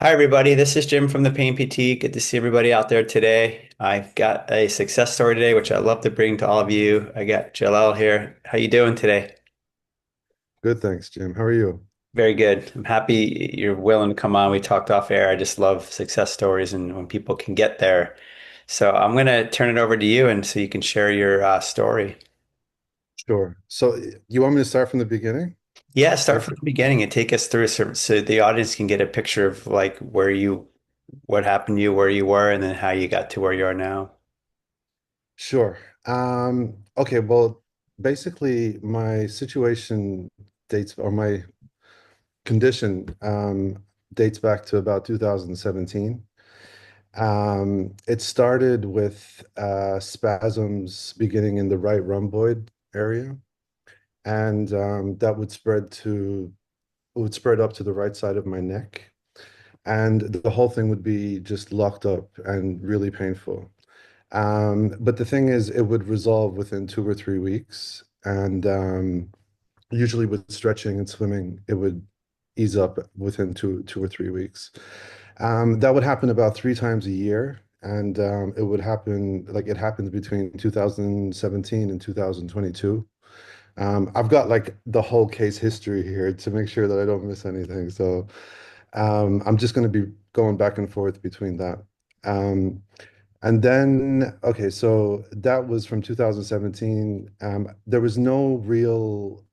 Hi, everybody. This is Jim from the Pain PT. Good to see everybody out there today. I've got a success story today, which I'd love to bring to all of you. I got Jalel here. How you doing today? Good, thanks, Jim. How are you? Very good. I'm happy you're willing to come on. We talked off air. I just love success stories and when people can get there. So I'm going to turn it over to you and so you can share your story. Sure. So you want me to start from the beginning? Yeah, start Like, from the beginning and take us through so the audience can get a picture of like what happened to you, where you were, and then how you got to where you are now. sure. Okay, well, basically my situation dates or my condition dates back to about 2017. It started with spasms beginning in the right rhomboid area, and that would spread up to the right side of my neck. And the whole thing would be just locked up and really painful. But the thing is, it would resolve within 2 or 3 weeks. And usually with stretching and swimming, it would ease up within two or 3 weeks. That would happen about 3 times a year. And it would happen like it happened between 2017 and 2022. I've got like the whole case history here to make sure that I don't miss anything. So I'm just going to be going back and forth between that. Um, and then, okay, so that was from 2017. There was no real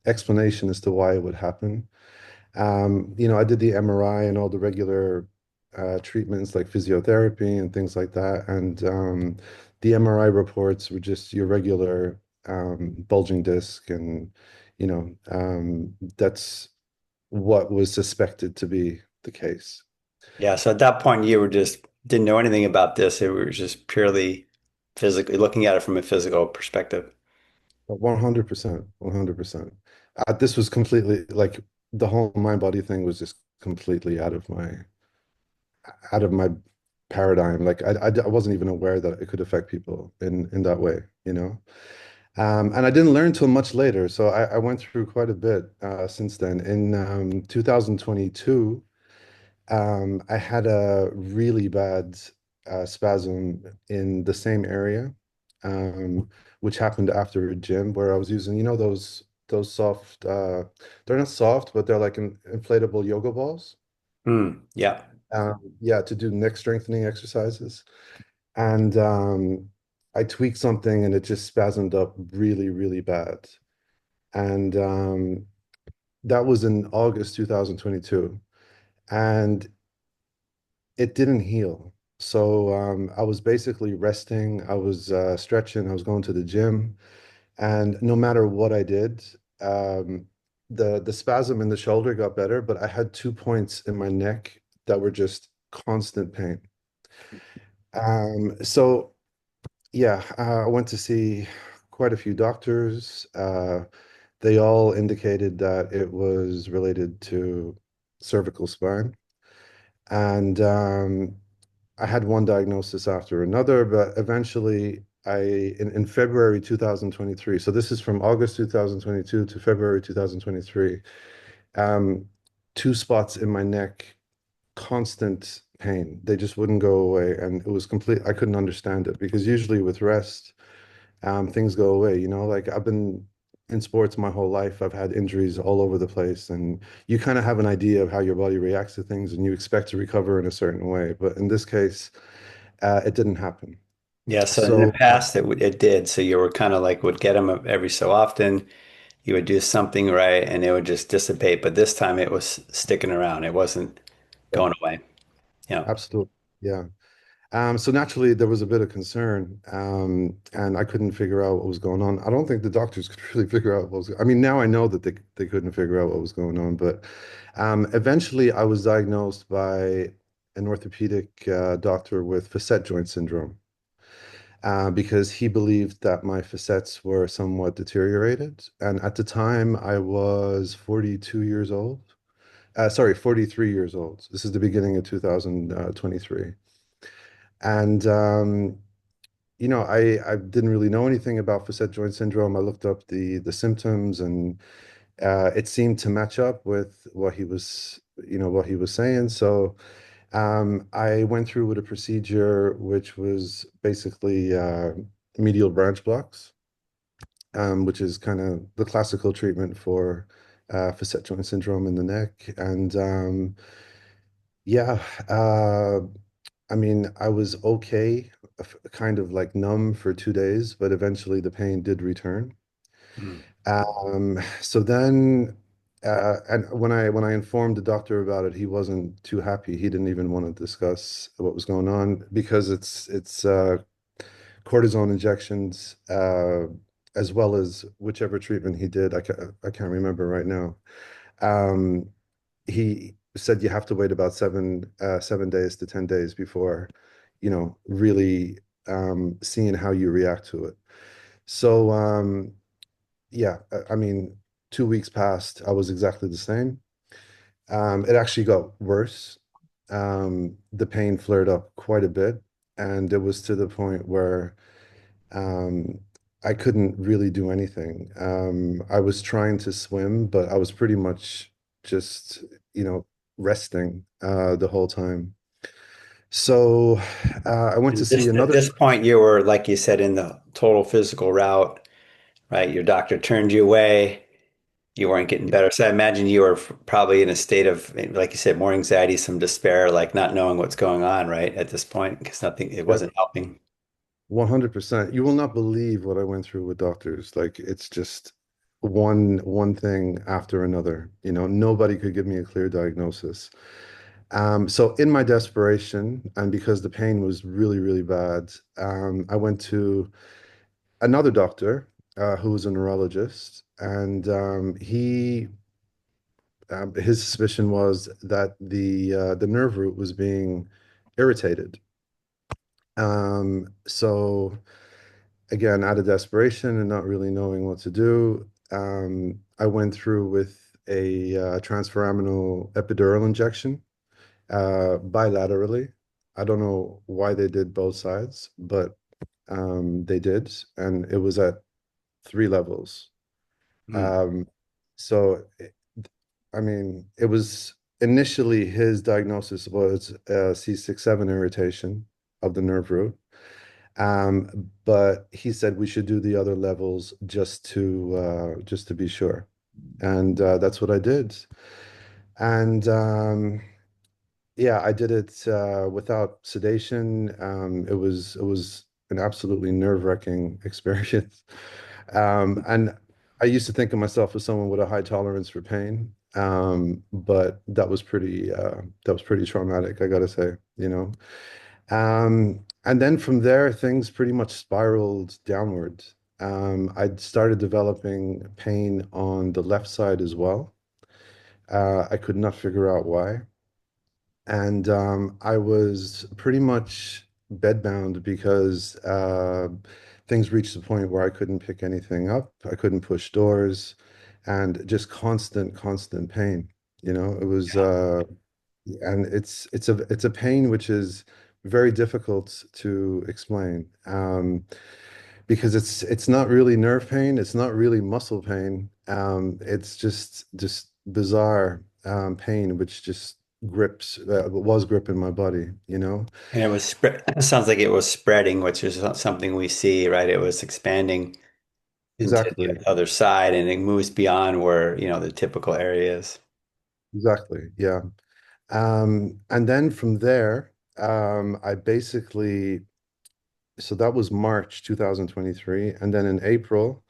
explanation as to why it would happen. I did the MRI and all the regular treatments like physiotherapy and things like that. And the MRI reports were just your regular bulging disc. And, that's what was suspected to be the case. Yeah, so at that point you were just didn't know anything about this. It was just purely physically looking at it from a physical perspective. 100%, 100%. This was completely like the whole mind body thing was just completely out of my paradigm. Like I wasn't even aware that it could affect people in that way. And I didn't learn till much later. So I went through quite a bit since then. In 2022, I had a really bad spasm in the same area, um, which happened after a gym where I was using, those soft, they're not soft, but they're like inflatable yoga balls. Yeah. Yeah, to do neck strengthening exercises. And I tweaked something and it just spasmed up really, really bad. And that was in August 2022. And it didn't heal. So I was basically resting, I was stretching, I was going to the gym, and no matter what I did, um, the spasm in the shoulder got better, but I had 2 points in my neck that were just constant pain. So yeah, I went to see quite a few doctors. They all indicated that it was related to cervical spine. And I had one diagnosis after another, but eventually in February 2023, so this is from August 2022 to February 2023, um, two spots in my neck, constant pain. They just wouldn't go away. And it was complete, I couldn't understand it because usually with rest, things go away. Like I've been in sports my whole life. I've had injuries all over the place, and you kind of have an idea of how your body reacts to things, and you expect to recover in a certain way. But in this case, it didn't happen. Yeah, so in the So past it did. So you were kind of like would get them every so often. You would do something right and it would just dissipate, but this time it was sticking around. It wasn't yeah, going away. Yeah. absolutely, yeah. So naturally, there was a bit of concern, and I couldn't figure out what was going on. I don't think the doctors could really figure out what was. I mean, now I know that they couldn't figure out what was going on, but eventually, I was diagnosed by an orthopedic doctor with facet joint syndrome because he believed that my facets were somewhat deteriorated. And at the time, I was 42 years old. Sorry, 43 years old. This is the beginning of 2023. And I didn't really know anything about facet joint syndrome. I looked up the symptoms, and It seemed to match up with what what he was saying. So I went through with a procedure which was basically medial branch blocks, which is kind of the classical treatment for facet joint syndrome in the neck. And yeah, I mean, I was okay, kind of like numb for 2 days, but eventually the pain did return. Mm. So then, and when I informed the doctor about it, he wasn't too happy. He didn't even want to discuss what was going on because it's cortisone injections, as well as whichever treatment he did. I can't remember right now. Um, he said you have to wait about 7 days to 10 days before, really seeing how you react to it. So yeah, I mean, 2 weeks passed. I was exactly the same. It actually got worse. The pain flared up quite a bit, and it was to the point where um, I couldn't really do anything. I was trying to swim, but I was pretty much just, resting the whole time. So I went to And see this at another. this point, you were, like you said, in the total physical route, right? Your doctor turned you away. You weren't getting better. So I imagine you were probably in a state of, like you said, more anxiety, some despair, like not knowing what's going on, right? At this point, because nothing, it Yeah, wasn't helping. 100%. You will not believe what I went through with doctors. Like it's just one thing after another. Nobody could give me a clear diagnosis. So in my desperation, and because the pain was really, really bad, I went to another doctor who was a neurologist, and his suspicion was that the nerve root was being irritated. So again, out of desperation and not really knowing what to do, I went through with a transforaminal epidural injection bilaterally. I don't know why they did both sides, but they did, and it was at 3 levels. Mm. Um, so, I mean, it was initially his diagnosis was C6-7 irritation of the nerve root. But he said we should do the other levels just to be sure. And that's what I did. And yeah, I did it without sedation. It was an absolutely nerve-wracking experience. And I used to think of myself as someone with a high tolerance for pain. But that was pretty traumatic, I gotta say. And then from there, things pretty much spiraled downward. I started developing pain on the left side as well. I could not figure out why. And I was pretty much bedbound because things reached the point where I couldn't pick anything up. I couldn't push doors and just constant, constant pain. It was Yeah. and it's a pain which is very difficult to explain because it's not really nerve pain, it's not really muscle pain. It's just bizarre pain which just was gripping my body. And it was spread, it sounds like it was spreading, which is something we see, right? It was expanding into the Exactly, other side and it moves beyond where, the typical area is. exactly, yeah. And then from there, I basically, so that was March 2023, and then in April.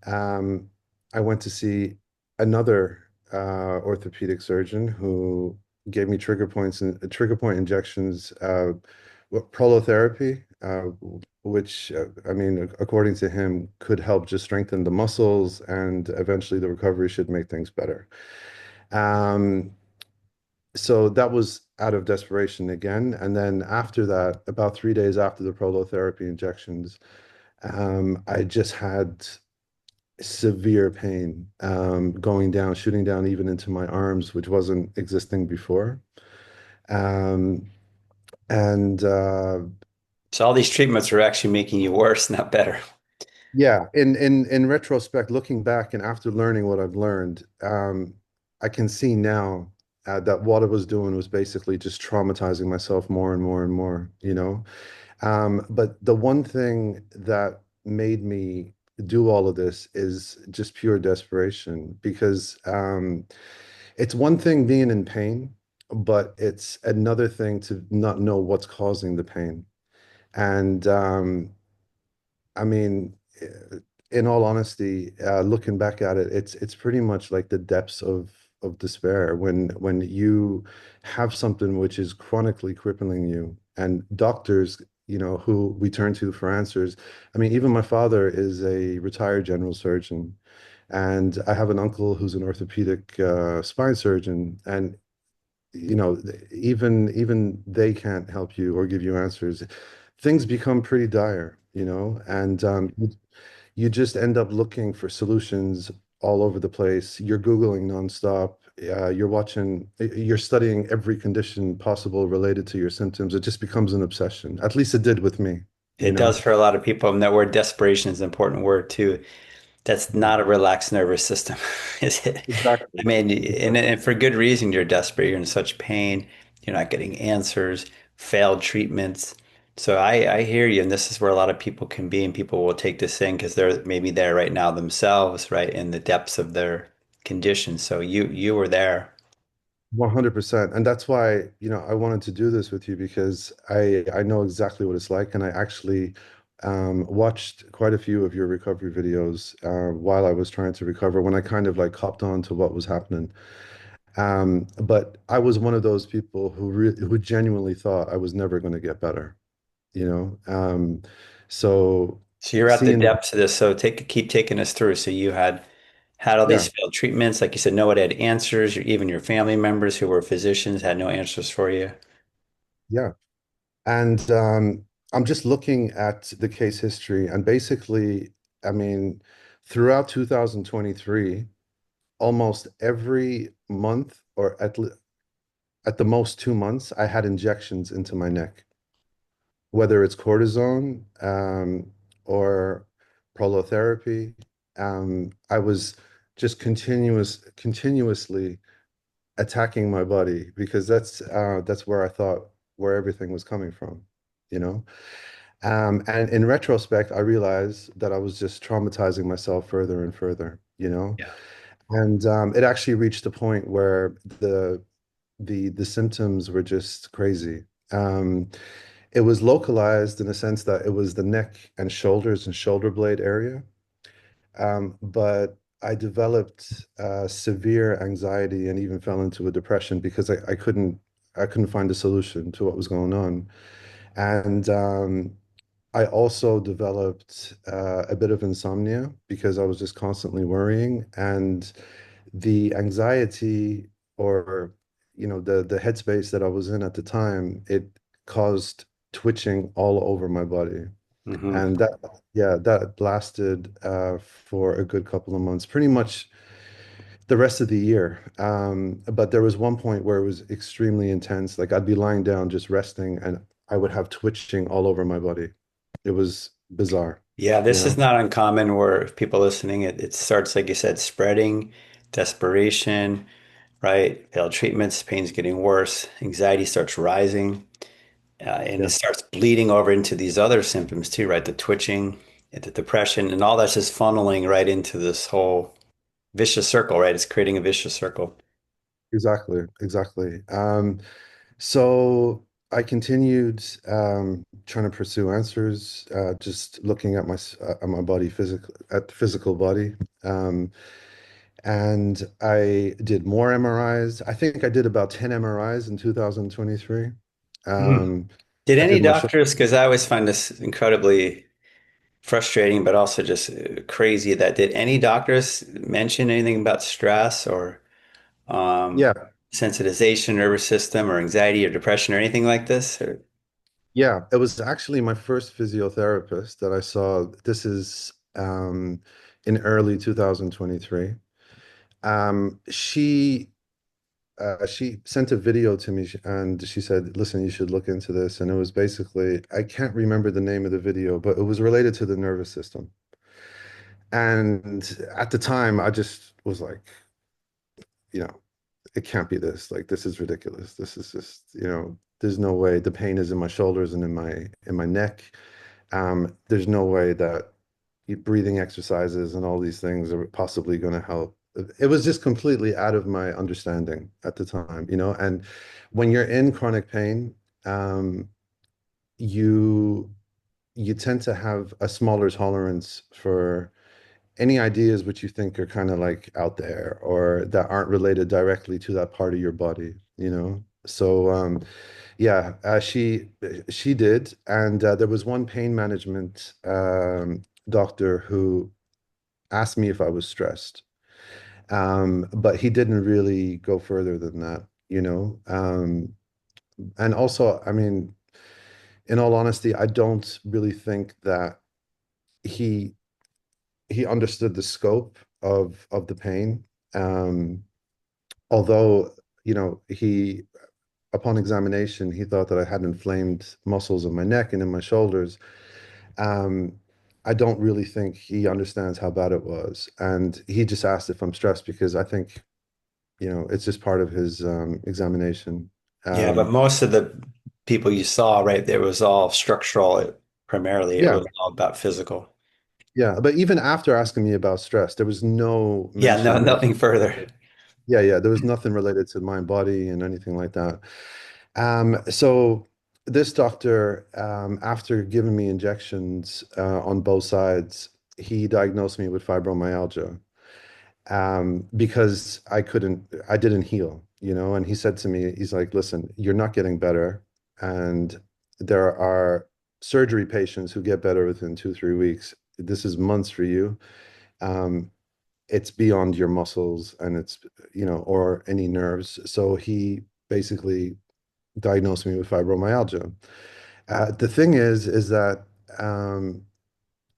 Um, I went to see another orthopedic surgeon who gave me trigger point injections, prolotherapy, which I mean, according to him, could help just strengthen the muscles, and eventually the recovery should make things better. Um, so that was out of desperation again, and then after that, about 3 days after the prolotherapy injections, I just had severe pain going down, shooting down even into my arms, which wasn't existing before. Um, and So all these treatments are actually making you worse, not better. Yeah, in retrospect, looking back and after learning what I've learned, I can see now that what I was doing was basically just traumatizing myself more and more and more, you know? But the one thing that made me do all of this is just pure desperation because it's one thing being in pain, but it's another thing to not know what's causing the pain. And I mean, in all honesty, looking back at it, it's pretty much like the depths of despair when you have something which is chronically crippling you, and doctors, who we turn to for answers. I mean, even my father is a retired general surgeon, and I have an uncle who's an orthopedic spine surgeon, and even they can't help you or give you answers. Things become pretty dire, and you just end up looking for solutions all over the place. You're Googling nonstop. You're studying every condition possible related to your symptoms. It just becomes an obsession. At least it did with me, you It know? does for a lot of people. And that word desperation is an important word too. That's not a relaxed nervous system, is it? I Exactly. mean, and, Exactly. and for good reason, you're desperate. You're in such pain. You're not getting answers, failed treatments. So I hear you, and this is where a lot of people can be, and people will take this in because they're maybe there right now themselves, right in the depths of their condition. So you were there. 100%. And that's why, I wanted to do this with you because I know exactly what it's like. And I actually watched quite a few of your recovery videos while I was trying to recover when I kind of like hopped on to what was happening. But I was one of those people who genuinely thought I was never going to get better, you know? So So you're at the seeing, depths of this. So keep taking us through. So you had all these yeah, failed treatments, like you said, no one had answers. Even your family members who were physicians had no answers for you. yeah. And I'm just looking at the case history, and basically, I mean, throughout 2023, almost every month, or at the most 2 months, I had injections into my neck, whether it's cortisone or prolotherapy. I was just continuously attacking my body because that's where I thought where everything was coming from, you know. And in retrospect, I realized that I was just traumatizing myself further and further, you know. Yeah. And it actually reached a point where the symptoms were just crazy. It was localized in the sense that it was the neck and shoulders and shoulder blade area. But I developed severe anxiety and even fell into a depression because I couldn't find a solution to what was going on. And I also developed a bit of insomnia because I was just constantly worrying, and the anxiety, or the headspace that I was in at the time, it caused twitching all over my body. Hmm. And that lasted for a good couple of months, pretty much the rest of the year. But there was one point where it was extremely intense. Like I'd be lying down just resting, and I would have twitching all over my body. It was bizarre, Yeah, you this is know? not uncommon where people listening, it starts, like you said, spreading, desperation, right? Failed treatments, pain's getting worse, anxiety starts rising, and it Yeah, starts bleeding over into these other symptoms too, right? The twitching, the depression, and all that's just funneling right into this whole vicious circle, right? It's creating a vicious circle. exactly, exactly. So I continued trying to pursue answers, just looking at my body at the physical body. Um, and I did more MRIs. I think I did about 10 MRIs in 2023. Hmm. Um, Did I any did my shoulder. doctors, because I always find this incredibly frustrating, but also just crazy that did any doctors mention anything about stress or um, Yeah, sensitization, nervous system, or anxiety or depression or anything like this? Or, yeah. It was actually my first physiotherapist that I saw. This is in early 2023. She sent a video to me and she said, "Listen, you should look into this." And it was basically, I can't remember the name of the video, but it was related to the nervous system. And at the time, I just was like, you know, it can't be this. Like, this is ridiculous. This is just, there's no way. The pain is in my shoulders and in my neck. There's no way that breathing exercises and all these things are possibly going to help. It was just completely out of my understanding at the time. And when you're in chronic pain, um, you you tend to have a smaller tolerance for any ideas which you think are kind of like out there or that aren't related directly to that part of your body. So yeah, she did, and there was one pain management doctor who asked me if I was stressed, but he didn't really go further than that. And also, I mean, in all honesty, I don't really think that he he understood the scope of the pain. Um, although, he upon examination, he thought that I had inflamed muscles in my neck and in my shoulders. Um, I don't really think he understands how bad it was. And he just asked if I'm stressed because I think, it's just part of his examination. Yeah, but Um, most of the people you saw, right, there was all structural primarily. It yeah, was all about physical. yeah. But even after asking me about stress, there was no Yeah, no, mention of, nothing further. yeah, yeah, there was nothing related to mind body and anything like that. So this doctor, after giving me injections on both sides, he diagnosed me with fibromyalgia because I didn't heal. And he said to me, he's like, listen, you're not getting better. And there are surgery patients who get better within 2, 3 weeks. This is months for you. Um, it's beyond your muscles and or any nerves. So he basically diagnosed me with fibromyalgia. The thing is that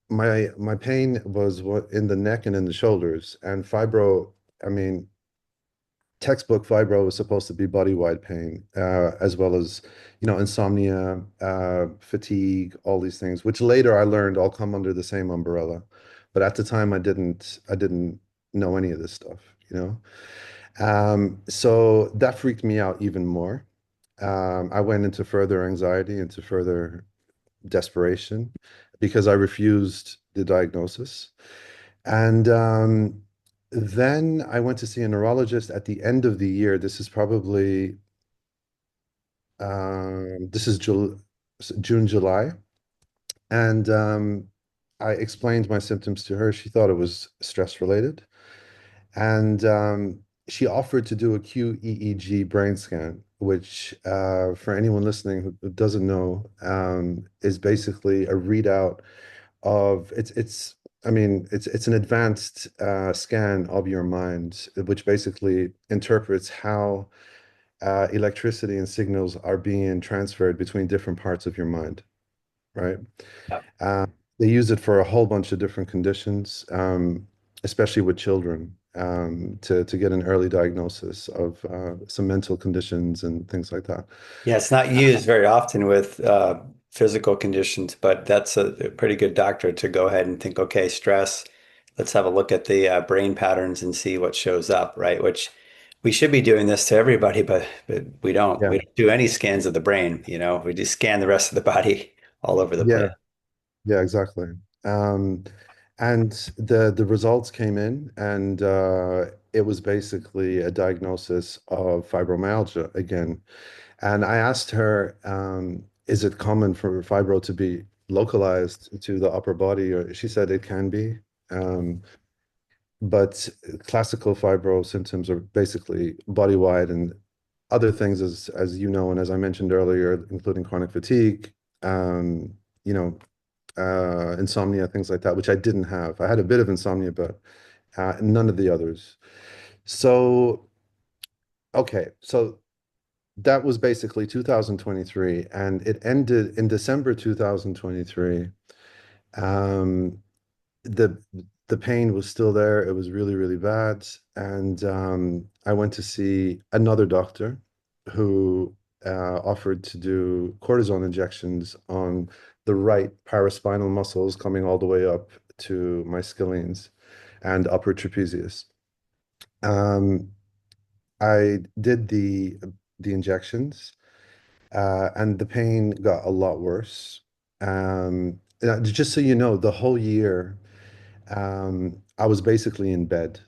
my pain was in the neck and in the shoulders, and fibro. I mean, textbook fibro was supposed to be body-wide pain, as well as insomnia, fatigue, all these things, which later I learned all come under the same umbrella. But at the time, I didn't know any of this stuff. So that freaked me out even more. I went into further anxiety, into further desperation because I refused the diagnosis. And then I went to see a neurologist at the end of the year. This is June, July. And I explained my symptoms to her. She thought it was stress related. And she offered to do a QEEG brain scan, which, for anyone listening who doesn't know, is basically a readout of I mean, it's an advanced scan of your mind, which basically interprets how electricity and signals are being transferred between different parts of your mind, right? Yeah. Uh, they use it for a whole bunch of different conditions, especially with children, to get an early diagnosis of some mental conditions and things like that. Yeah, it's not used very often with physical conditions, but that's a pretty good doctor to go ahead and think, okay, stress. Let's have a look at the brain patterns and see what shows up, right? Which we should be doing this to everybody, but we don't. Yeah, We don't do any scans of the brain, you know. We just scan the rest of the body all over the place. yeah, yeah, exactly. Um, and the results came in, and it was basically a diagnosis of fibromyalgia again. And I asked her, is it common for fibro to be localized to the upper body? Or she said it can be. Um, but classical fibro symptoms are basically body-wide and other things as you know, and as I mentioned earlier, including chronic fatigue, um, you know, insomnia, things like that, which I didn't have. I had a bit of insomnia, but none of the others. So, okay, so that was basically 2023, and it ended in December 2023. Um, the the pain was still there. It was really, really bad. And I went to see another doctor who offered to do cortisone injections on the right paraspinal muscles coming all the way up to my scalenes and upper trapezius. Um, I did the injections, and the pain got a lot worse. Just so you know, the whole year, I was basically in bed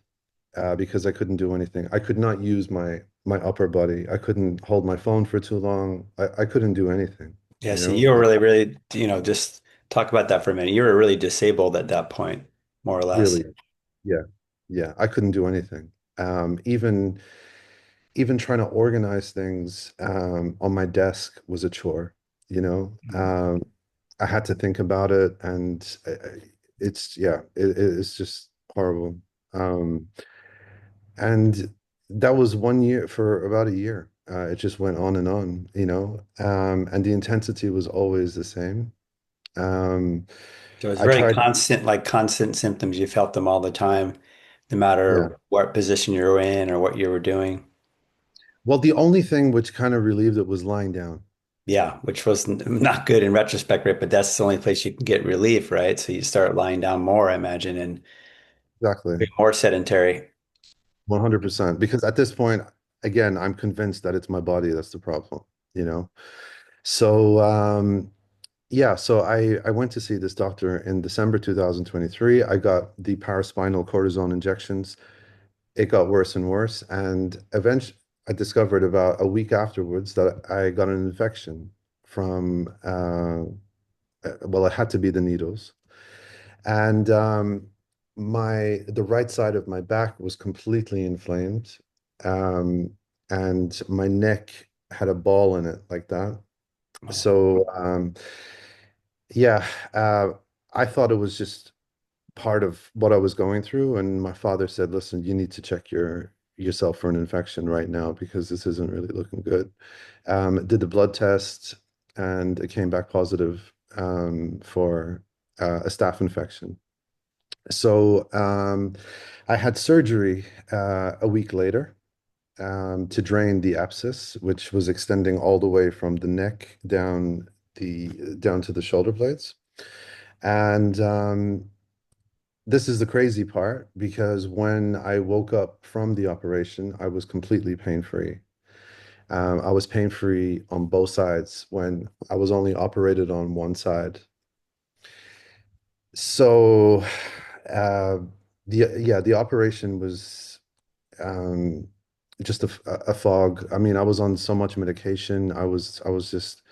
because I couldn't do anything. I could not use my upper body. I couldn't hold my phone for too long. I couldn't do anything, Yeah, you so know? you were really, really, just talk about that for a minute. You were really disabled at that point, more or less. Really, yeah. Yeah, I couldn't do anything. Even trying to organize things on my desk was a chore, you know. Mhm. I had to think about it, and it's yeah, it's just horrible. Um, and that was 1 year for about a year. It just went on and on, you know, and the intensity was always the same. Um, So it was I very tried, constant, like constant symptoms. You felt them all the time, no yeah. matter what position you were in or what you were doing. Well, the only thing which kind of relieved it was lying down. Yeah, which was not good in retrospect, right? But that's the only place you can get relief, right? So you start lying down more, I imagine, and be Exactly. more sedentary. 100%. Because at this point, again, I'm convinced that it's my body that's the problem, you know? So, yeah, so I went to see this doctor in December 2023. I got the paraspinal cortisone injections. It got worse and worse. And eventually, I discovered about a week afterwards that I got an infection from, well, it had to be the needles. And the right side of my back was completely inflamed. Um, and my neck had a ball in it like that. Oh, So yeah, I thought it was just part of what I was going through. And my father said, listen, you need to check yourself for an infection right now because this isn't really looking good. Did the blood test and it came back positive for a staph infection. So I had surgery a week later to drain the abscess, which was extending all the way from the neck down to the shoulder blades. And this is the crazy part because when I woke up from the operation, I was completely pain-free. I was pain-free on both sides when I was only operated on one side. So, uh, the operation was um, just a fog. I mean, I was on so much medication. I was just,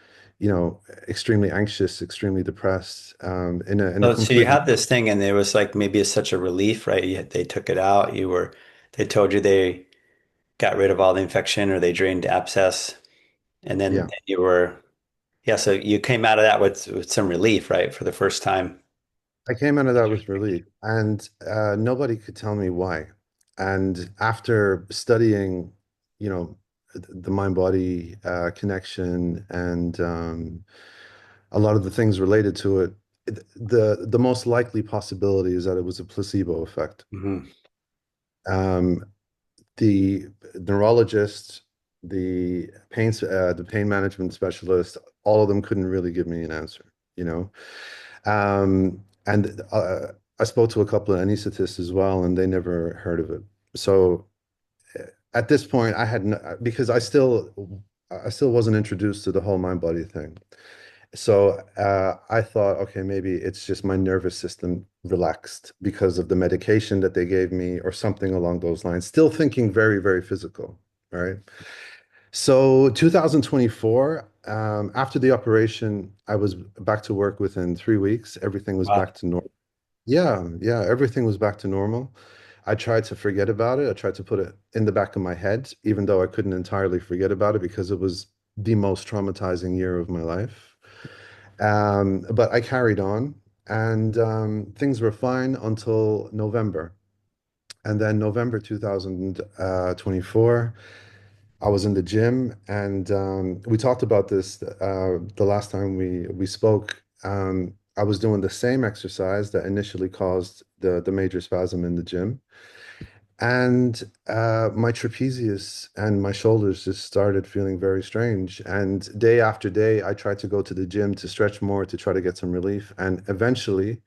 extremely anxious, extremely depressed, in a so you completely had this thing, and it was like maybe it's such a relief, right? They took it out. They told you they got rid of all the infection, or they drained the abscess, and then yeah. you were, yeah. So you came out of that with some relief, right, for the first time. I came out of that with relief, and nobody could tell me why. And after studying, the mind-body connection and a lot of the things related to it, the most likely possibility is that it was a placebo effect. Hmm. Um, the neurologist, the pain management specialist, all of them couldn't really give me an answer, you know. And I spoke to a couple of anesthetists as well, and they never heard of it. So at this point, I had no, because I still wasn't introduced to the whole mind body thing. So I thought, okay, maybe it's just my nervous system relaxed because of the medication that they gave me or something along those lines. Still thinking very, very physical, right? So 2024, after the operation, I was back to work within 3 weeks. Everything was Wow. back to normal. Yeah, yeah, everything was back to normal. I tried to forget about it. I tried to put it in the back of my head, even though I couldn't entirely forget about it because it was the most traumatizing year of my life. But I carried on and things were fine until November. And then November 2024, I was in the gym and we talked about this the last time we spoke. I was doing the same exercise that initially caused the major spasm in the gym. And my trapezius and my shoulders just started feeling very strange. And day after day, I tried to go to the gym to stretch more to try to get some relief. And eventually,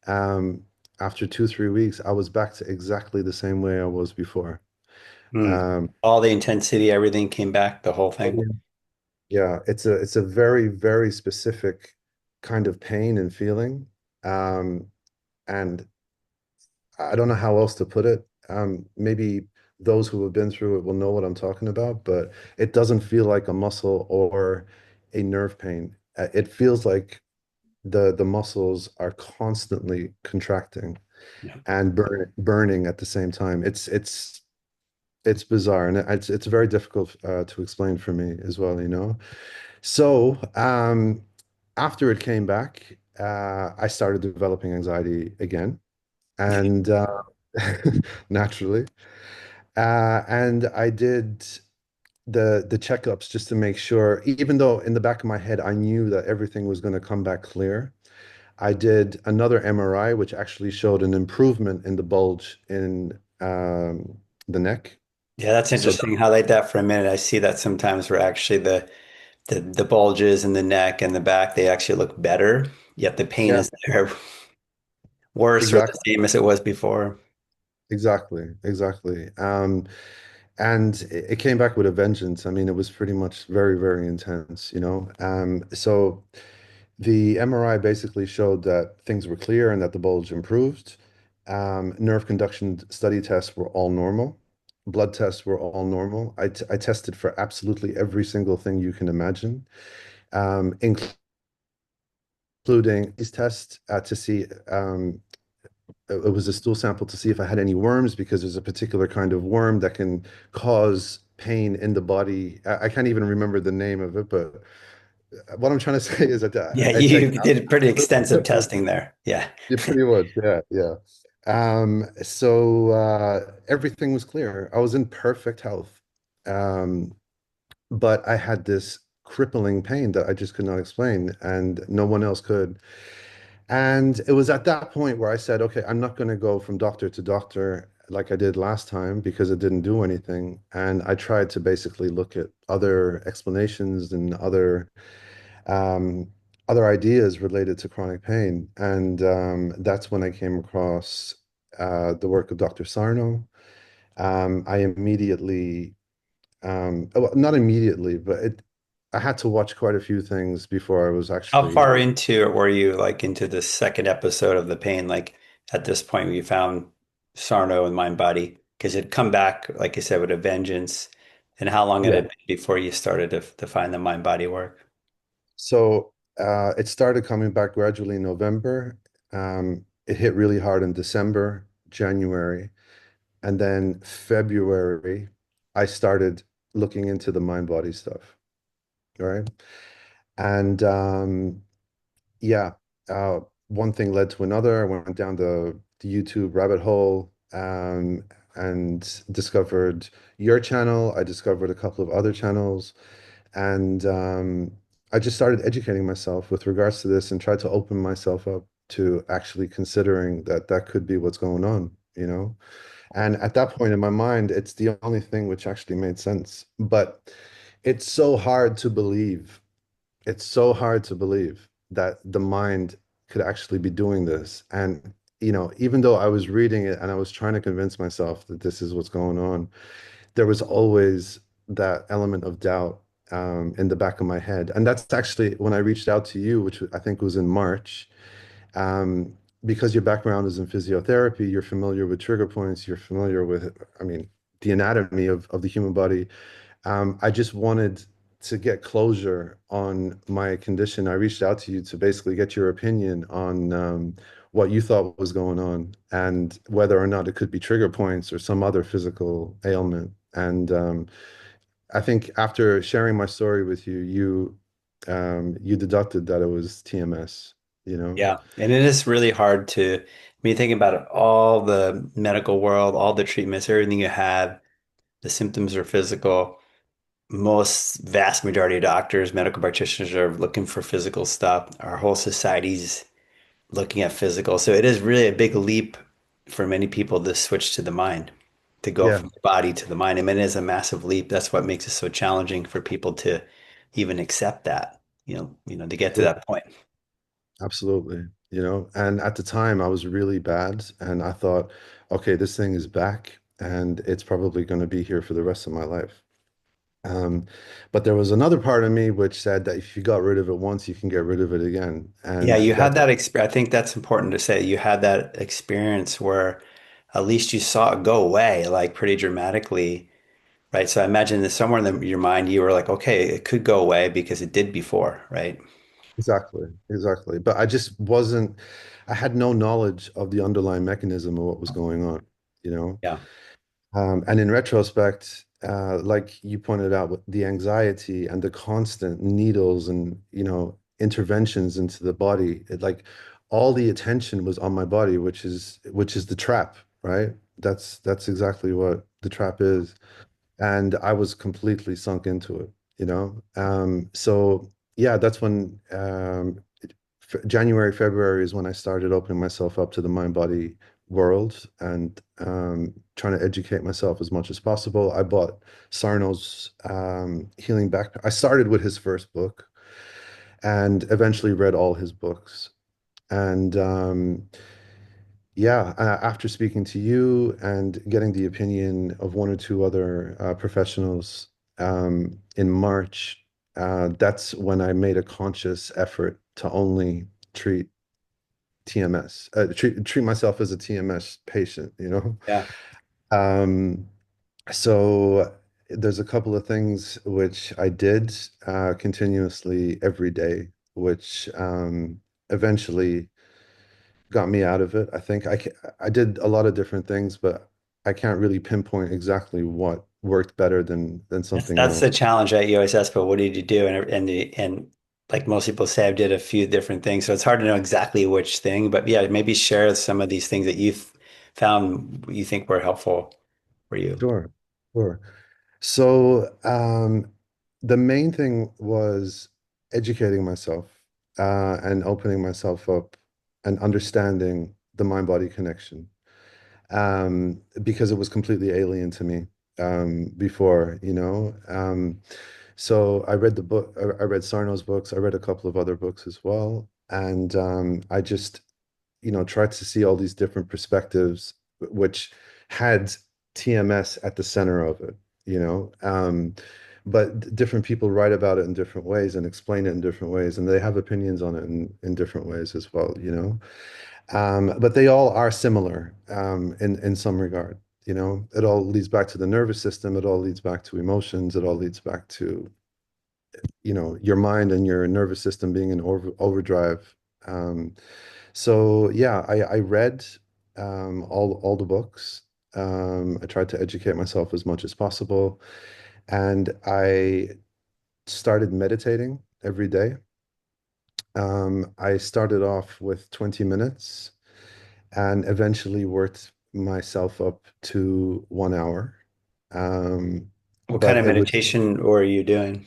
Um, After 2, 3 weeks, I was back to exactly the same way I was before. Mm. Um, All the intensity, everything came back, the whole oh, thing. yeah. Yeah, it's a very, very specific kind of pain and feeling. Um, and I don't know how else to put it. Maybe those who have been through it will know what I'm talking about, but it doesn't feel like a muscle or a nerve pain. It feels like the muscles are constantly contracting Yeah. and burning at the same time. It's bizarre, and it's very difficult to explain for me as well, you know. So after it came back, I started developing anxiety again, and naturally, and I did the checkups just to make sure, even though in the back of my head I knew that everything was going to come back clear. I did another MRI, which actually showed an improvement in the bulge in the neck. Yeah, that's So interesting. Highlight that for a minute. I see that sometimes where actually the bulges in the neck and the back, they actually look better, yet the pain yeah, is there worse or the exactly, same as it was before. exactly. And it came back with a vengeance. I mean, it was pretty much very, very intense, you know. So the MRI basically showed that things were clear and that the bulge improved. Nerve conduction study tests were all normal. Blood tests were all normal. I tested for absolutely every single thing you can imagine, including these tests to see it was a stool sample to see if I had any worms because there's a particular kind of worm that can cause pain in the body. I can't even remember the name of it, but what I'm trying to say is that Yeah, I checked you did pretty extensive out. testing there. Yeah. Yeah, pretty much. Yeah, yeah. So everything was clear. I was in perfect health. Um, but I had this crippling pain that I just could not explain, and no one else could. And it was at that point where I said, okay, I'm not going to go from doctor to doctor like I did last time because it didn't do anything. And I tried to basically look at other explanations and um, other ideas related to chronic pain. And that's when I came across the work of Dr. Sarno. I immediately, well, not immediately, but I had to watch quite a few things before I was How actually. far into it were you, like into the second episode of the pain? Like at this point where you found Sarno and Mind Body? Because it'd come back, like you said, with a vengeance. And how long had Yeah. it been before you started to find the mind body work? So it started coming back gradually in November. It hit really hard in December, January, and then February, I started looking into the mind body stuff. Right. And yeah, uh, one thing led to another. I went down the YouTube rabbit hole and discovered your channel. I discovered a couple of other channels. And I just started educating myself with regards to this and tried to open myself up to actually considering that that could be what's going on, you know? And at that point in my mind, it's the only thing which actually made sense. But it's so hard to believe. It's so hard to believe that the mind could actually be doing this. And, you know, even though I was reading it and I was trying to convince myself that this is what's going on, there was always that element of doubt in the back of my head. And that's actually when I reached out to you, which I think was in March, because your background is in physiotherapy, you're familiar with trigger points, you're familiar with, I mean, the anatomy of the human body. I just wanted to get closure on my condition. I reached out to you to basically get your opinion on what you thought was going on and whether or not it could be trigger points or some other physical ailment. And I think after sharing my story with you, you deducted that it was TMS, you know? Yeah. And it is really hard to, I mean, thinking about it, all the medical world, all the treatments, everything you have, the symptoms are physical. Most vast majority of doctors, medical practitioners are looking for physical stuff. Our whole society's looking at physical. So it is really a big leap for many people to switch to the mind, to go Yeah, from the body to the mind. I mean, it is a massive leap. That's what makes it so challenging for people to even accept that, to get to yeah, that point. absolutely. you know? And at the time I was really bad and I thought, okay, this thing is back and it's probably going to be here for the rest of my life. Um, but there was another part of me which said that if you got rid of it once, you can get rid of it again. Yeah, And you had that's that experience. I think that's important to say. You had that experience where at least you saw it go away like pretty dramatically, right? So I imagine that somewhere in your mind you were like, okay, it could go away because it did before, right? exactly, exactly. But I just wasn't, I had no knowledge of the underlying mechanism of what was going on, you know? Yeah. And in retrospect, like you pointed out, with the anxiety and the constant needles and, you know, interventions into the body, like all the attention was on my body, which is the trap, right? That's exactly what the trap is. And I was completely sunk into it, you know? So yeah, that's when January, February is when I started opening myself up to the mind body world and trying to educate myself as much as possible. I bought Sarno's Healing Back. I started with his first book and eventually read all his books. And yeah, after speaking to you and getting the opinion of one or two other professionals in March, that's when I made a conscious effort to only treat TMS, treat myself as a TMS patient, you know? Yeah. Um, so there's a couple of things which I did continuously every day, which eventually got me out of it. I think I did a lot of different things, but I can't really pinpoint exactly what worked better than something That's the else. challenge, right? You always ask, but what did you do? And like most people say, I did a few different things. So it's hard to know exactly which thing, but yeah, maybe share some of these things that you've found you think were helpful for you. Sure, sure. So the main thing was educating myself and opening myself up and understanding the mind-body connection because it was completely alien to me before, you know. So I read the book, I read Sarno's books, I read a couple of other books as well, and I just tried to see all these different perspectives, which had TMS at the center of it, you know. But different people write about it in different ways and explain it in different ways, and they have opinions on it in different ways as well, you know. But they all are similar in some regard, you know. It all leads back to the nervous system, it all leads back to emotions, it all leads back to, you know, your mind and your nervous system being in overdrive. So yeah, I read all the books. I tried to educate myself as much as possible, and I started meditating every day. I started off with 20 minutes and eventually worked myself up to 1 hour. Um, What kind but of it was meditation were you doing?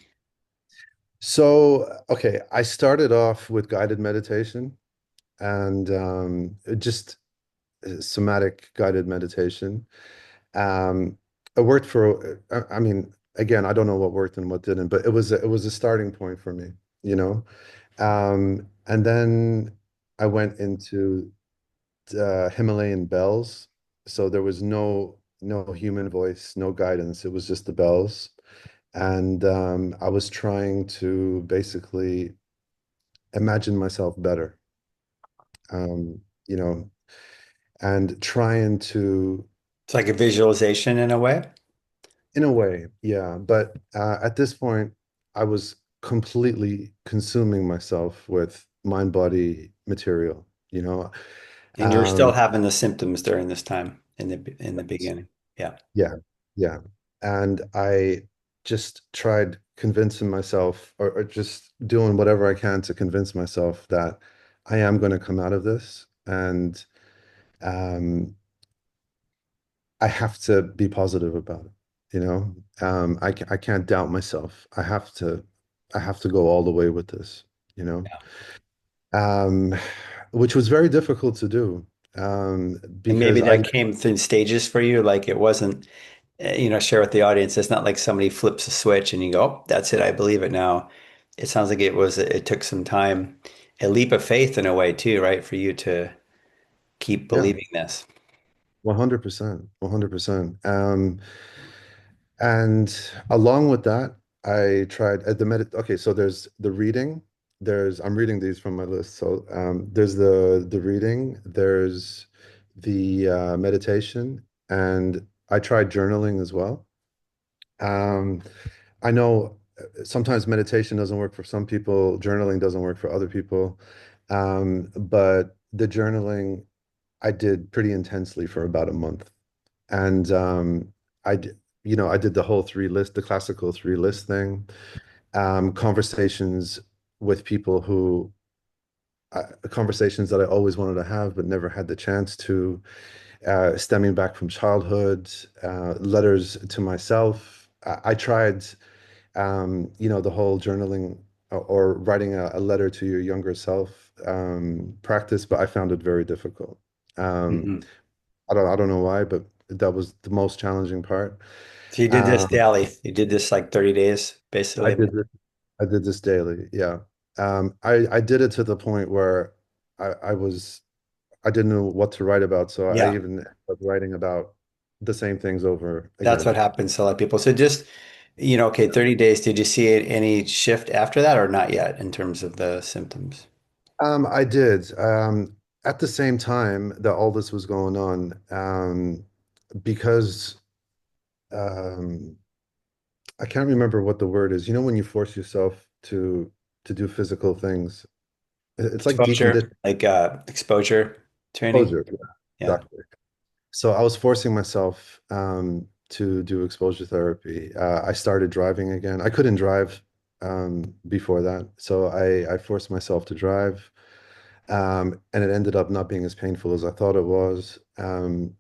so okay. I started off with guided meditation and just somatic guided meditation. Um, it worked for, I mean, again, I don't know what worked and what didn't, but it was a starting point for me, you know. And then I went into Himalayan bells, so there was no human voice, no guidance. It was just the bells, and I was trying to basically imagine myself better, you know, and trying to It's like a visualization in a way. in a way, yeah. But at this point, I was completely consuming myself with mind body material, you know. And you're still Um, having the symptoms during this time in the beginning. Yeah. yeah, yeah. And I just tried convincing myself or just doing whatever I can to convince myself that I am going to come out of this and um, I have to be positive about it, you know. I can't doubt myself. I have to go all the way with this, you know. Um, which was very difficult to do And maybe because I that came through stages for you. Like it wasn't, share with the audience. It's not like somebody flips a switch and you go, oh, that's it. I believe it now. It sounds like it took some time. a leap of faith in a way too, right? For you to keep Yeah, believing this. 100%, 100%. And along with that, I tried at the okay, so there's the reading. I'm reading these from my list. So there's the reading, there's the meditation, and I tried journaling as well. Um, I know sometimes meditation doesn't work for some people, journaling doesn't work for other people. But the journaling I did pretty intensely for about a month. And I did, I did the whole the classical three list thing, conversations with people conversations that I always wanted to have, but never had the chance to, stemming back from childhood, letters to myself. I tried, the whole journaling or writing a letter to your younger self, practice, but I found it very difficult. Um, Mhm. I don't know why, but that was the most challenging part. So you did this Um, daily. You did this like 30 days, I basically. did this, I did this daily. Yeah. I did it to the point where I didn't know what to write about, so I Yeah, even ended up writing about the same things over that's what again. happens to a lot of people. So just, okay, 30 days. Did you see any shift after that or not yet in terms of the symptoms? I did. At the same time that all this was going on, because um, I can't remember what the word is. You know, when you force yourself to do physical things, it's like Exposure, deconditioning. like exposure training. Exposure. Yeah, Yeah. exactly. So I was forcing myself, to do exposure therapy. I started driving again. I couldn't drive, before that, so I forced myself to drive, and it ended up not being as painful as I thought it was. And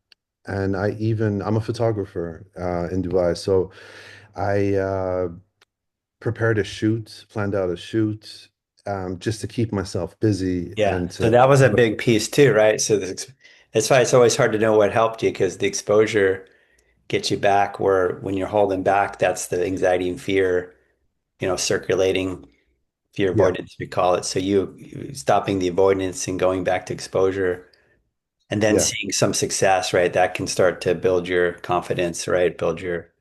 I'm a photographer, in Dubai, so I prepared a shoot, planned out a shoot, just to keep myself busy Yeah. and So to. that was a big piece too, right? So that's why it's always hard to know what helped you because the exposure gets you back where when you're holding back, that's the anxiety and fear, circulating fear Yeah, avoidance, we call it. So you stopping the avoidance and going back to exposure and then yeah. seeing some success, right? That can start to build your confidence, right? Build your,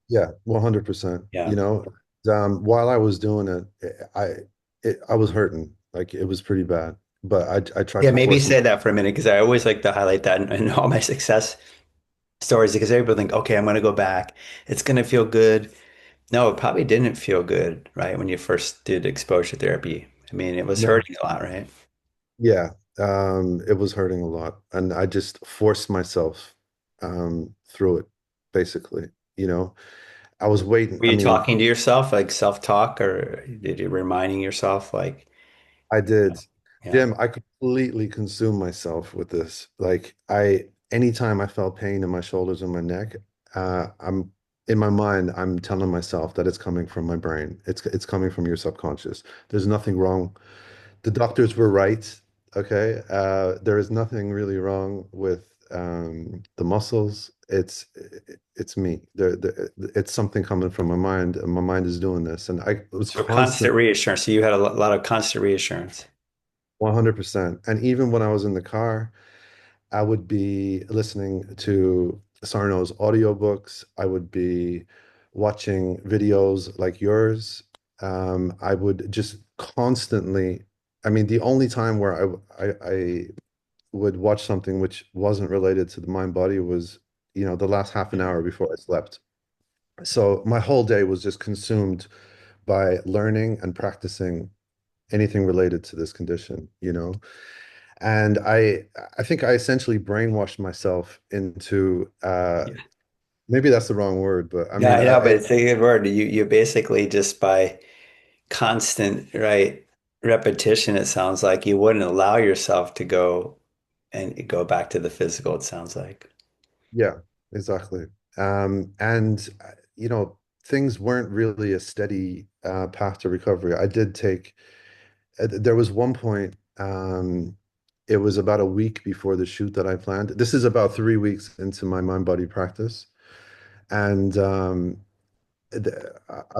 Yeah, 100%. yeah. While I was doing I was hurting. Like it was pretty bad. But I tried Yeah, to maybe force say that for a minute because I always like to highlight that in all my success stories because everybody think, okay, I'm going to go back. It's going to feel good. No, it probably didn't feel good, right? When you first did exposure therapy. I mean, it was no. hurting a lot, right? Yeah. It was hurting a lot. And I just forced myself through it, basically. You know, I was waiting. Were I you mean, talking to yourself, like self-talk, or did you reminding yourself, like, I did. yeah, Jim, I completely consumed myself with this. Like anytime I felt pain in my shoulders and my neck, I'm in my mind, I'm telling myself that it's coming from my brain. It's coming from your subconscious. There's nothing wrong. The doctors were right. Okay. There is nothing really wrong with, the muscles. It's me. It's something coming from my mind, and my mind is doing this. And I was so constant constant. reassurance. So you had a lot of constant reassurance. 100%. And even when I was in the car, I would be listening to Sarno's audiobooks. I would be watching videos like yours. I would just constantly, I mean, the only time where I would watch something which wasn't related to the mind body was, the last half an Yeah. hour before I slept. So my whole day was just consumed by learning and practicing anything related to this condition, And I think I essentially brainwashed myself into, Yeah. maybe that's the wrong word, but I Yeah, mean, I know, but it's a good word. You basically just by constant, right, repetition, it sounds like you wouldn't allow yourself to go and go back to the physical, it sounds like. yeah, exactly. And things weren't really a steady, path to recovery. I did take there was one point, it was about a week before the shoot that I planned. This is about 3 weeks into my mind body practice. And I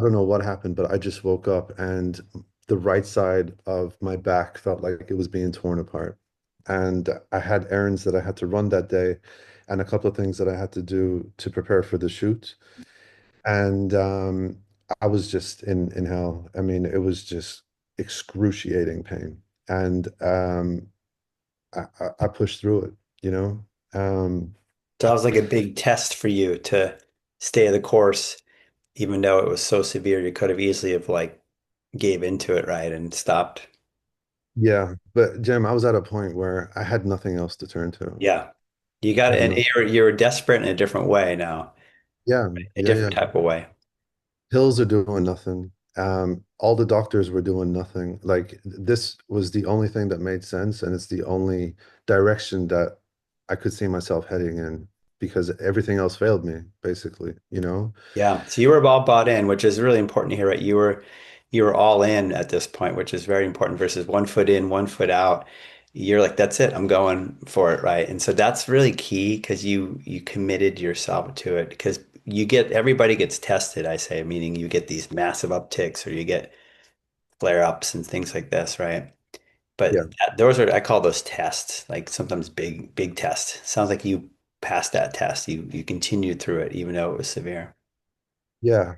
don't know what happened, but I just woke up and the right side of my back felt like it was being torn apart. And I had errands that I had to run that day and a couple of things that I had to do to prepare for the shoot. And I was just in hell. I mean, it was just excruciating pain. And I pushed through it, you know? Um, So that was like a big test for you to stay the course, even though it was so severe, you could have easily have like gave into it, right, and stopped. yeah, but Jim, I was at a point where I had nothing else to turn to. Yeah. You got I it, had and nothing. you're desperate in a different way now, Yeah, a yeah, different yeah. type of way. Pills are doing nothing. All the doctors were doing nothing. Like this was the only thing that made sense, and it's the only direction that I could see myself heading in because everything else failed me, basically, you know? Yeah. So you were all bought in, which is really important to hear, right? You were all in at this point, which is very important versus one foot in, one foot out. You're like, that's it, I'm going for it, right? And so that's really key because you committed yourself to it because everybody gets tested, I say, meaning you get these massive upticks or you get flare-ups and things like this, right? Yeah, But those are, I call those tests, like sometimes big tests. Sounds like you passed that test. You continued through it even though it was severe. yeah,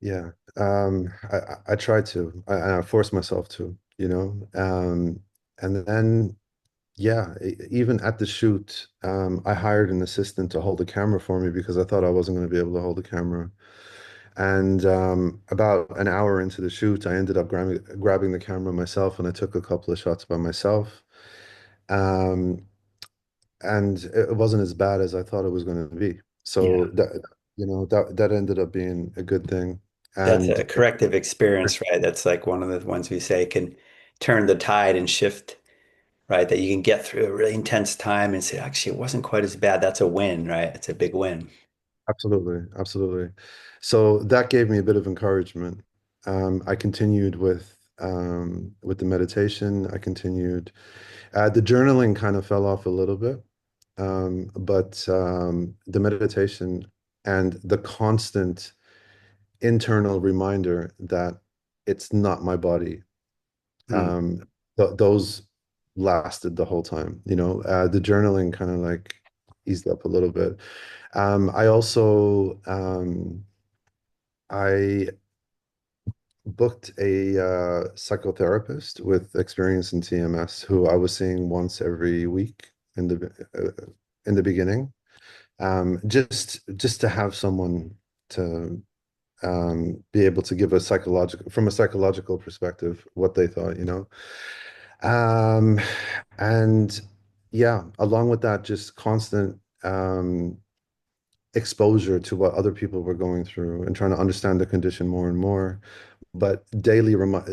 yeah. I tried to. I forced myself to, you know. And then yeah, even at the shoot, I hired an assistant to hold the camera for me because I thought I wasn't going to be able to hold the camera. And about an hour into the shoot, I ended up grabbing the camera myself and I took a couple of shots by myself. Um, and it wasn't as bad as I thought it was going to be. So Yeah. that ended up being a good thing. That's And a corrective experience, right? That's like one of the ones we say can turn the tide and shift, right? That you can get through a really intense time and say, actually, it wasn't quite as bad. That's a win, right? It's a big win. absolutely, absolutely. So that gave me a bit of encouragement. I continued with the meditation. I continued. The journaling kind of fell off a little bit, but the meditation and the constant internal reminder that it's not my body, Hmm. um, those lasted the whole time. The journaling kind of like eased up a little bit. I also I booked a psychotherapist with experience in TMS who I was seeing once every week in the beginning. Just to have someone to be able to give from a psychological perspective, what they thought, you know. Um, and yeah, along with that, just constant exposure to what other people were going through and trying to understand the condition more and more. But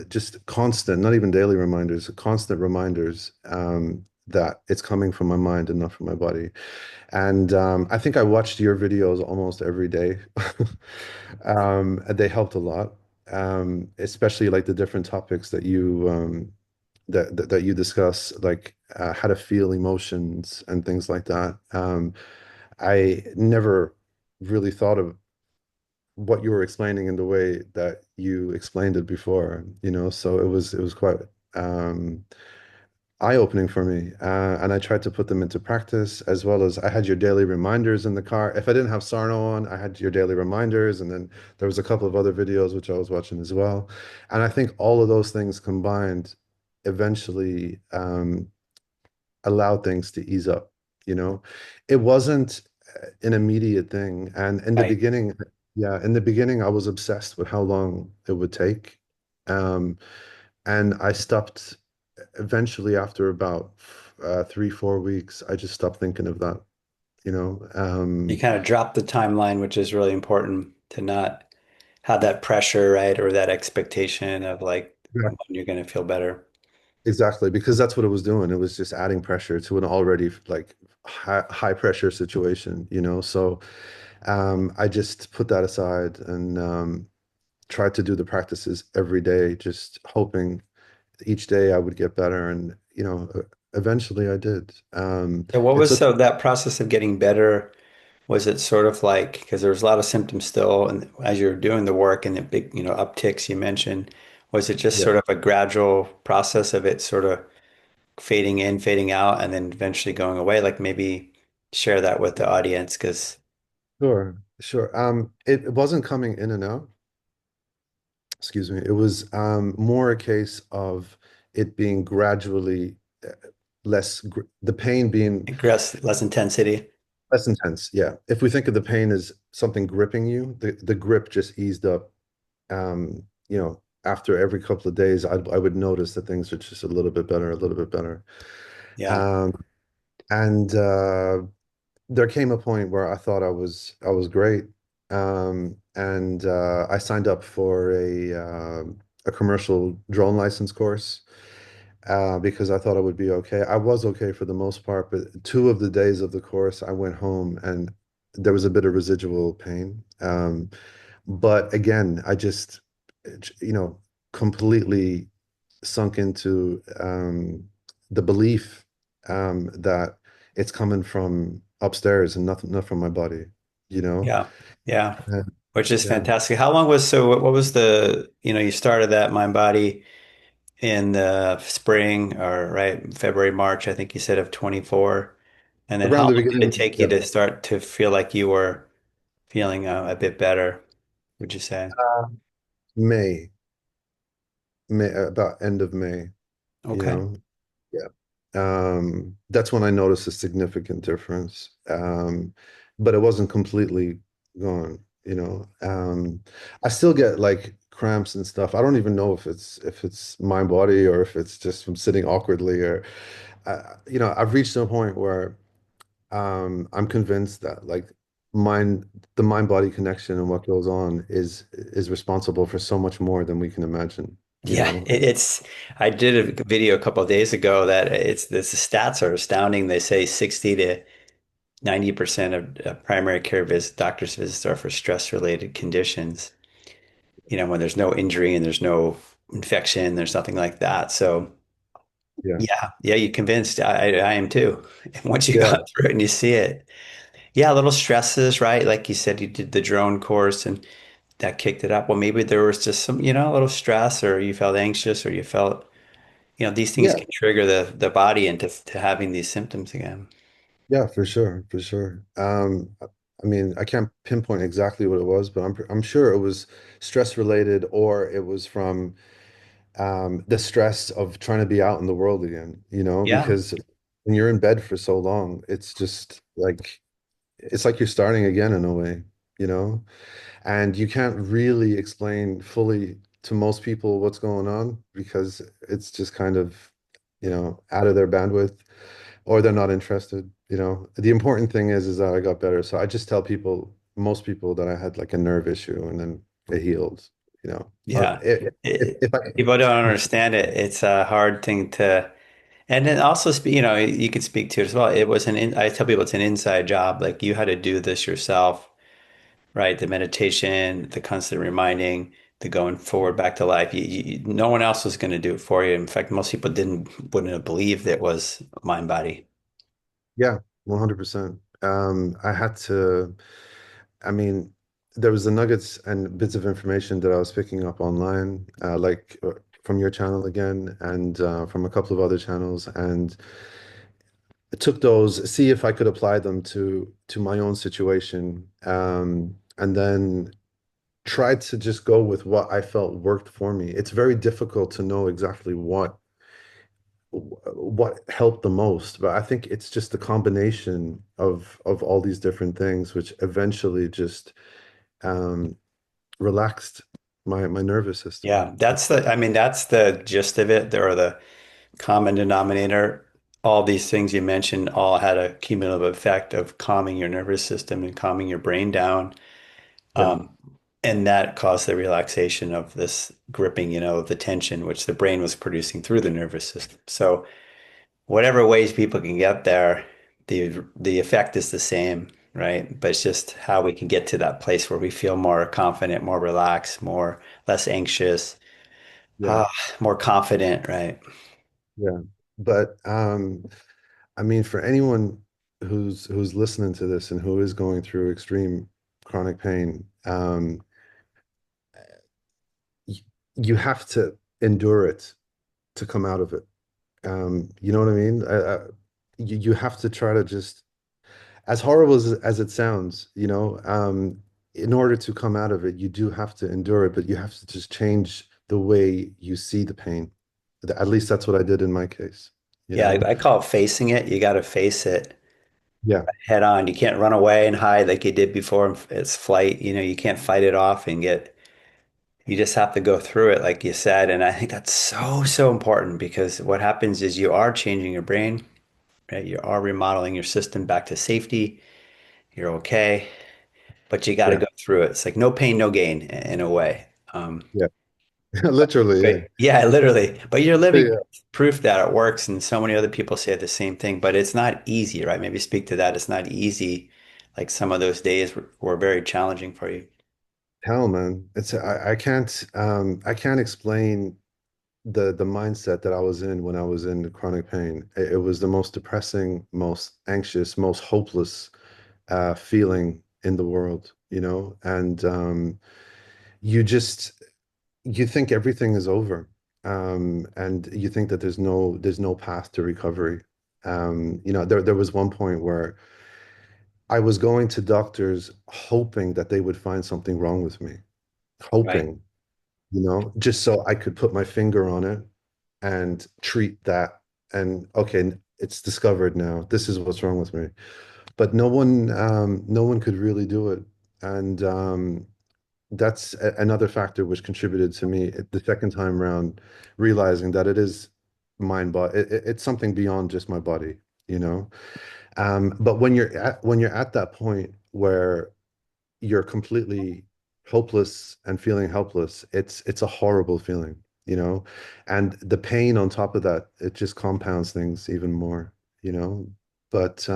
just constant, not even daily reminders, constant reminders that it's coming from my mind and not from my body. And I think I watched your videos almost every day. And they helped a lot, especially like the different topics that you discuss, like how to feel emotions and things like that. I never really thought of what you were explaining in the way that you explained it before, so it was quite um, eye-opening for me. And I tried to put them into practice as well as I had your daily reminders in the car. If I didn't have Sarno on, I had your daily reminders, and then there was a couple of other videos which I was watching as well. And I think all of those things combined eventually allowed things to ease up, you know. It wasn't an immediate thing. And in the Right. beginning, yeah, in the beginning, I was obsessed with how long it would take. Um, and I stopped eventually after about 3, 4 weeks. I just stopped thinking of that, you know. You kind of drop the timeline, which is really important to not have that pressure, right? Or that expectation of like Yeah. when you're going to feel better. Exactly, because that's what it was doing. It was just adding pressure to an already like high pressure situation, you know. So I just put that aside and tried to do the practices every day, just hoping each day I would get better. And, eventually I did. So what It was took, so that process of getting better? Was it sort of like, because there was a lot of symptoms still, and as you're doing the work and the big, upticks you mentioned, Was it just Yeah, sort of a gradual process of it sort of fading in, fading out, and then eventually going away? Like maybe share that with the audience because sure, sure. It wasn't coming in and out. Excuse me. It was more a case of it being gradually less, the pain being less intensity. less intense. Yeah. If we think of the pain as something gripping you, the grip just eased up. After every couple of days, I would notice that things are just a little bit better, a little bit better. Yeah. Um, and there came a point where I thought I was great. And I signed up for a commercial drone license course because I thought I would be okay. I was okay for the most part, but 2 of the days of the course, I went home and there was a bit of residual pain. But again, I just, you know, completely sunk into the belief that it's coming from upstairs and nothing, not from my body, you know? Yeah. Yeah. Uh, Which is yeah. fantastic. How long was so what was the, you started that mind body in the spring or right, February, March, I think you said of 24. And then how Around the long did it beginning, take you yeah. to start to feel like you were feeling a bit better, would you say? May, about end of May, you Okay. know? Yeah. That's when I noticed a significant difference. But it wasn't completely gone, you know. I still get like cramps and stuff. I don't even know if it's my body or if it's just from sitting awkwardly or I've reached a point where I'm convinced that like mind the mind-body connection and what goes on is responsible for so much more than we can imagine, you Yeah, know. I did a video a couple of days ago that the stats are astounding. They say 60 to 90% of primary care doctor's visits are for stress-related conditions. When there's no injury and there's no infection, there's nothing like that. So Yeah. yeah, yeah, you convinced. I am too. Once you got Yeah. through it and you see it. Yeah, little stresses, right? Like you said, you did the drone course and that kicked it up. Well, maybe there was just some, a little stress or you felt anxious or you felt, these things Yeah. can trigger the body into to having these symptoms again. Yeah, for sure, for sure. I mean, I can't pinpoint exactly what it was, but I'm sure it was stress related or it was from the stress of trying to be out in the world again, Yeah. because when you're in bed for so long, it's like you're starting again in a way, you know, and you can't really explain fully to most people what's going on because it's just kind of, out of their bandwidth or they're not interested, The important thing is that I got better. So I just tell most people that I had like a nerve issue and then it healed, you know. Yeah. If I People don't understand it. It's a hard thing to, and then also, you can speak to it as well. I tell people it's an inside job. Like you had to do this yourself, right? The meditation, the constant reminding, the going forward back to life. No one else was going to do it for you. In fact, most people wouldn't have believed it was mind body. Yeah, 100%. I had to, I mean, there was the nuggets and bits of information that I was picking up online, from your channel again and from a couple of other channels. And I took those, see if I could apply them to my own situation, and then tried to just go with what I felt worked for me. It's very difficult to know exactly what helped the most, but I think it's just the combination of all these different things, which eventually just um, relaxed my nervous system. Yeah, that's the gist of it. There are the common denominator. All these things you mentioned all had a cumulative effect of calming your nervous system and calming your brain down. Yeah, Um, and that caused the relaxation of this gripping, of the tension, which the brain was producing through the nervous system. So whatever ways people can get there, the effect is the same, right? But it's just how we can get to that place where we feel more confident, more relaxed, less anxious, yeah, ah, more confident, right? yeah. But I mean, for anyone who's listening to this and who is going through extreme chronic pain, you have to endure it to come out of it. You know what I mean? You have to try to just, as horrible as it sounds, in order to come out of it, you do have to endure it, but you have to just change the way you see the pain. At least that's what I did in my case, you Yeah, know? I call it facing it. You got to face it Yeah, head on. You can't run away and hide like you did before. It's flight. You can't fight it off and you just have to go through it, like you said. And I think that's so, so important because what happens is you are changing your brain, right? You are remodeling your system back to safety. You're okay, but you got to yeah, go through it. It's like no pain, no gain in a way. yeah. Literally, yeah. Great. Yeah, literally. But you're living Yeah. proof that it works, and so many other people say the same thing. But it's not easy, right? Maybe speak to that. It's not easy. Like some of those days were very challenging for you, Hell, man. I can't explain the mindset that I was in when I was in the chronic pain. It was the most depressing, most anxious, most hopeless feeling in the world, and you just you think everything is over, and you think that there's no path to recovery. There was one point where I was going to doctors hoping that they would find something wrong with me, right? hoping, just so I could put my finger on it and treat that. And okay, it's discovered now. This is what's wrong with me. But no one could really do it. And that's another factor which contributed to me the second time around realizing that it is mind body. It's something beyond just my body, you know. But when you're at that point where you're completely hopeless and feeling helpless, it's a horrible feeling, and the pain on top of that, it just compounds things even more, you know. But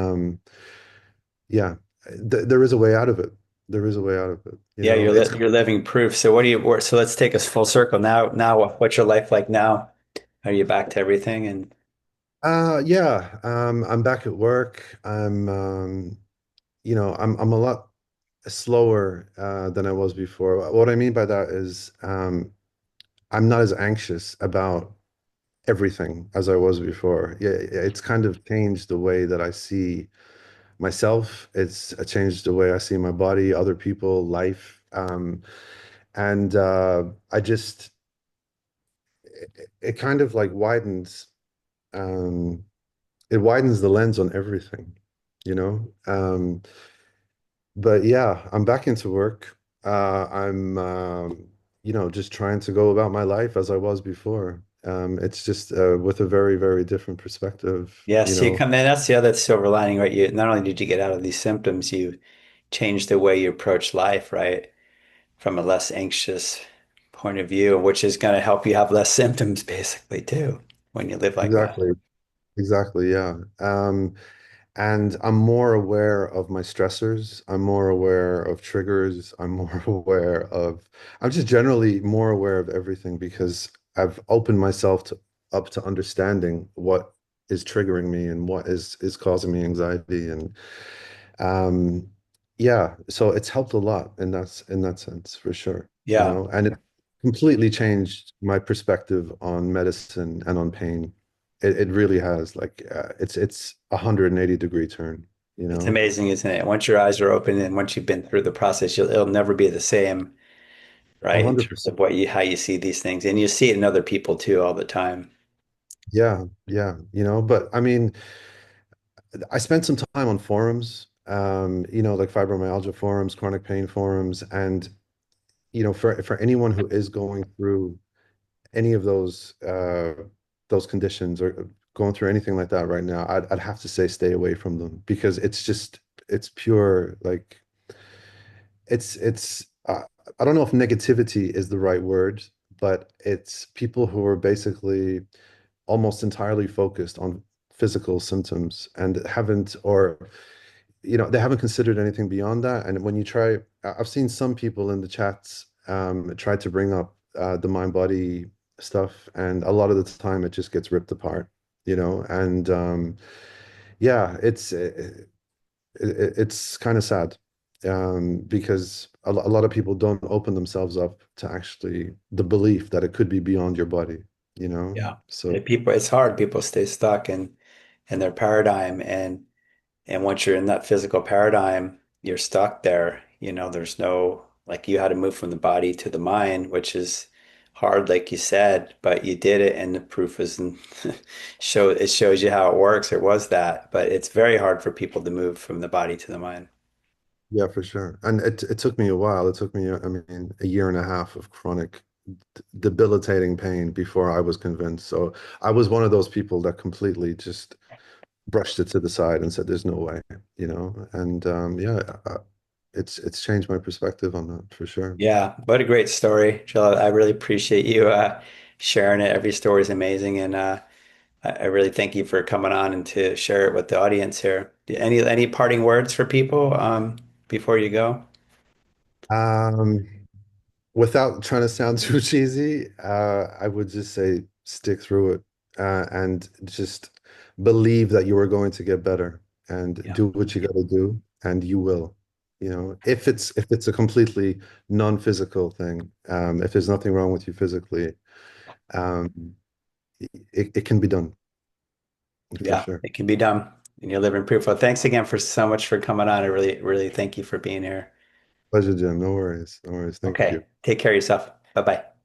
yeah, there is a way out of it. There is a way out of it. Yeah, It's you're living proof. So what do you? So let's take us full circle now. Now, what's your life like now? Are you back to everything? And yeah, I'm back at work. I'm a lot slower than I was before. What I mean by that is I'm not as anxious about everything as I was before. Yeah, it's kind of changed the way that I see myself. It's changed the way I see my body, other people, life. And it kind of like um, it widens the lens on everything, you know? But yeah, I'm back into work. I'm, just trying to go about my life as I was before. It's just with a very, very different perspective, yeah, you so you know. come in. That's the other silver lining, right? You not only did you get out of these symptoms, you changed the way you approach life, right? From a less anxious point of view, which is going to help you have less symptoms, basically, too, when you live like that. Exactly. Exactly. Yeah. And I'm more aware of my stressors. I'm more aware of triggers. I'm more I'm just generally more aware of everything because I've opened myself up to understanding what is triggering me and what is causing me anxiety. And um, yeah, so it's helped a lot in that sense for sure, Yeah. and it completely changed my perspective on medicine and on pain. It really has, like, it's a 180-degree turn, you It's know, amazing, isn't it? Once your eyes are open and once you've been through the process, it'll never be the same, right? In terms 100%. of how you see these things. And you see it in other people too all the time. Yeah, yeah, but I mean, I spent some time on forums, like fibromyalgia forums, chronic pain forums, and for anyone who is going through any of those conditions or going through anything like that right now, I'd have to say stay away from them because it's pure, like, it's I don't know if negativity is the right word, but it's people who are basically almost entirely focused on physical symptoms and haven't or they haven't considered anything beyond that. And when you try, I've seen some people in the chats try to bring up the mind body stuff, and a lot of the time it just gets ripped apart, and yeah, it's kind of sad. because a lot of people don't open themselves up to actually the belief that it could be beyond your body, you know? Yeah. So People, it's hard. People stay stuck in their paradigm, and once you're in that physical paradigm, you're stuck there. There's no, like, you had to move from the body to the mind, which is hard, like you said, but you did it, and the proof is in it shows you how it works. It was that, but it's very hard for people to move from the body to the mind. yeah, for sure. And it took me a while. It took me, I mean, a year and a half of chronic debilitating pain before I was convinced. So I was one of those people that completely just brushed it to the side and said, "There's no way," you know. And yeah, it's changed my perspective on that for sure. Yeah, what a great story, Jill. I really appreciate you sharing it. Every story is amazing, and I really thank you for coming on and to share it with the audience here. Any parting words for people before you go? Um, Without trying to sound too cheesy, I would just say stick through it and just believe that you are going to get better and Yeah, do what you got to do, and you will. You know, if it's a completely non-physical thing, if there's nothing wrong with you physically, um, it can be done for yeah, sure. it can be done, and you're living proof. Well, thanks again for so much for coming on. I really, really thank you for being here. Pleasure, Jim. No worries. No worries. Thank Okay, you. take care of yourself. Bye bye.